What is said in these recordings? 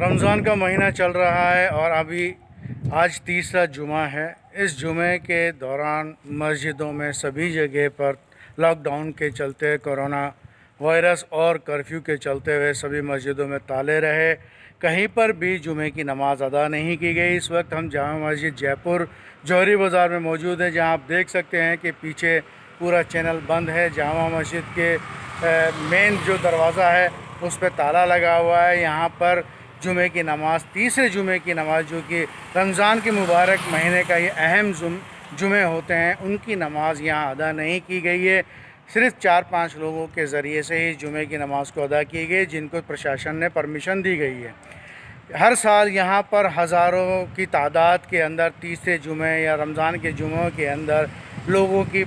रमज़ान का महीना चल रहा है और अभी आज तीसरा जुमा है। इस जुमे के दौरान मस्जिदों में सभी जगह पर लॉकडाउन के चलते, कोरोना वायरस और कर्फ्यू के चलते हुए सभी मस्जिदों में ताले रहे। कहीं पर भी जुमे की नमाज़ अदा नहीं की गई। इस वक्त हम जामा मस्जिद जयपुर जौहरी बाज़ार में मौजूद हैं, जहां आप देख सकते हैं कि पीछे पूरा चैनल बंद है। जामा मस्जिद के मेन जो दरवाज़ा है उस पर ताला लगा हुआ है। यहाँ पर जुमे की नमाज़, तीसरे जुमे की नमाज़, जो कि रमज़ान के मुबारक महीने का ये अहम जुमे होते हैं, उनकी नमाज़ यहाँ अदा नहीं की गई है। सिर्फ 4-5 लोगों के ज़रिए से ही जुमे की नमाज़ को अदा की गई, जिनको प्रशासन ने परमिशन दी गई है। हर साल यहाँ पर हज़ारों की तादाद के अंदर तीसरे जुमे या रमज़ान के जुमों के अंदर लोगों की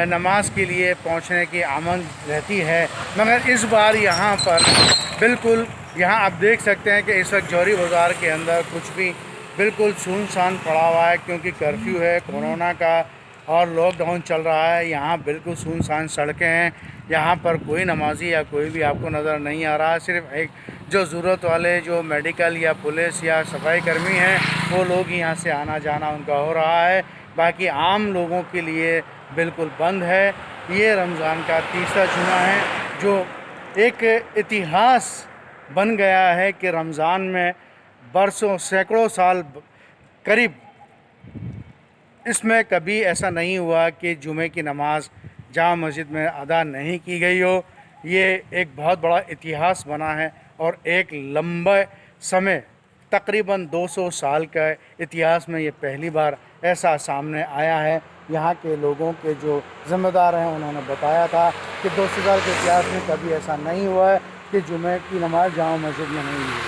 नमाज के लिए पहुँचने की आमद रहती है, मगर इस बार यहाँ पर बिल्कुल, यहाँ आप देख सकते हैं कि इस वक्त जौहरी बाज़ार के अंदर कुछ भी बिल्कुल सुनसान पड़ा हुआ है, क्योंकि कर्फ्यू है कोरोना का और लॉकडाउन चल रहा है। यहाँ बिल्कुल सुनसान सड़कें हैं। यहाँ पर कोई नमाजी या कोई भी आपको नज़र नहीं आ रहा है। सिर्फ एक जो ज़रूरत वाले जो मेडिकल या पुलिस या सफाई कर्मी हैं, वो लोग यहाँ से आना जाना उनका हो रहा है। बाकी आम लोगों के लिए बिल्कुल बंद है। ये रमज़ान का तीसरा जुमा है, जो एक इतिहास बन गया है कि रमज़ान में बरसों, सैकड़ों साल करीब इसमें कभी ऐसा नहीं हुआ कि जुमे की नमाज़ जामा मस्जिद में अदा नहीं की गई हो। ये एक बहुत बड़ा इतिहास बना है और एक लंबे समय, तकरीबन 200 साल का इतिहास में ये पहली बार ऐसा सामने आया है। यहाँ के लोगों के जो ज़िम्मेदार हैं, उन्होंने बताया था कि 200 साल के इतिहास में कभी ऐसा नहीं हुआ है कि जुमे की नमाज़ जामा मस्जिद में नहीं हुई।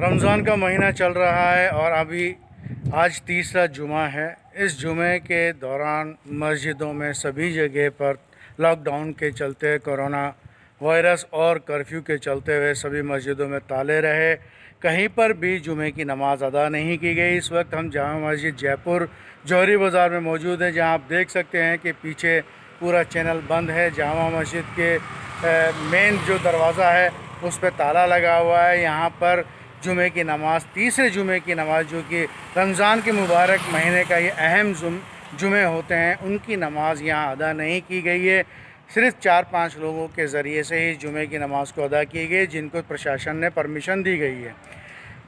रमज़ान का महीना चल रहा है और अभी आज तीसरा जुमा है। इस जुमे के दौरान मस्जिदों में सभी जगह पर लॉकडाउन के चलते, कोरोना वायरस और कर्फ्यू के चलते हुए सभी मस्जिदों में ताले रहे। कहीं पर भी जुमे की नमाज़ अदा नहीं की गई। इस वक्त हम जामा मस्जिद जयपुर जौहरी बाज़ार में मौजूद हैं, जहां आप देख सकते हैं कि पीछे पूरा चैनल बंद है। जामा मस्जिद के मेन जो दरवाज़ा है उस पर ताला लगा हुआ है। यहाँ पर जुमे की नमाज़, तीसरे जुमे की नमाज़, जो कि रमज़ान के मुबारक महीने का ये अहम जुमे होते हैं, उनकी नमाज़ यहाँ अदा नहीं की गई है। सिर्फ 4-5 लोगों के ज़रिए से ही जुमे की नमाज़ को अदा की गई, जिनको प्रशासन ने परमिशन दी गई है।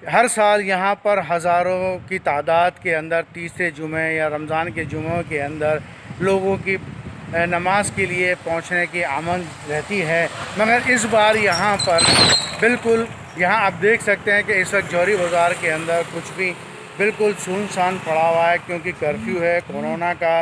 हर साल यहाँ पर हज़ारों की तादाद के अंदर तीसरे जुमे या रमज़ान के जुमों के अंदर लोगों की नमाज के लिए पहुँचने की आमद रहती है, मगर इस बार यहाँ पर बिल्कुल, यहाँ आप देख सकते हैं कि इस वक्त जौहरी बाज़ार के अंदर कुछ भी बिल्कुल सुनसान पड़ा हुआ है, क्योंकि कर्फ्यू है कोरोना का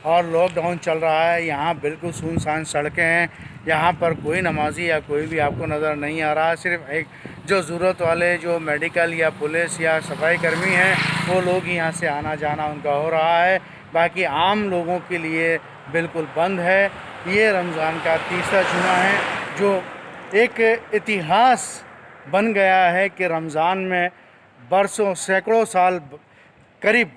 और लॉकडाउन चल रहा है। यहाँ बिल्कुल सुनसान सड़कें हैं। यहाँ पर कोई नमाजी या कोई भी आपको नज़र नहीं आ रहा है। सिर्फ एक जो ज़रूरत वाले जो मेडिकल या पुलिस या सफाई कर्मी हैं, वो लोग यहाँ से आना जाना उनका हो रहा है। बाकी आम लोगों के लिए बिल्कुल बंद है। ये रमज़ान का तीसरा जुमा है, जो एक इतिहास बन गया है कि रमज़ान में बरसों, सैकड़ों साल करीब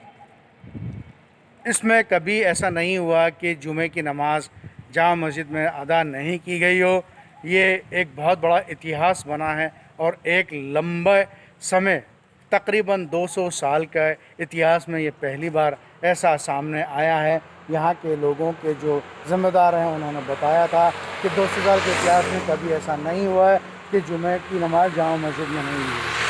इसमें कभी ऐसा नहीं हुआ कि जुमे की नमाज़ जामा मस्जिद में अदा नहीं की गई हो। ये एक बहुत बड़ा इतिहास बना है और एक लंबे समय, तकरीबन 200 साल का इतिहास में ये पहली बार ऐसा सामने आया है। यहाँ के लोगों के जो ज़िम्मेदार हैं, उन्होंने बताया था कि 200 साल के इतिहास में कभी ऐसा नहीं हुआ है कि जुमे की नमाज़ जामा मस्जिद में नहीं हुई।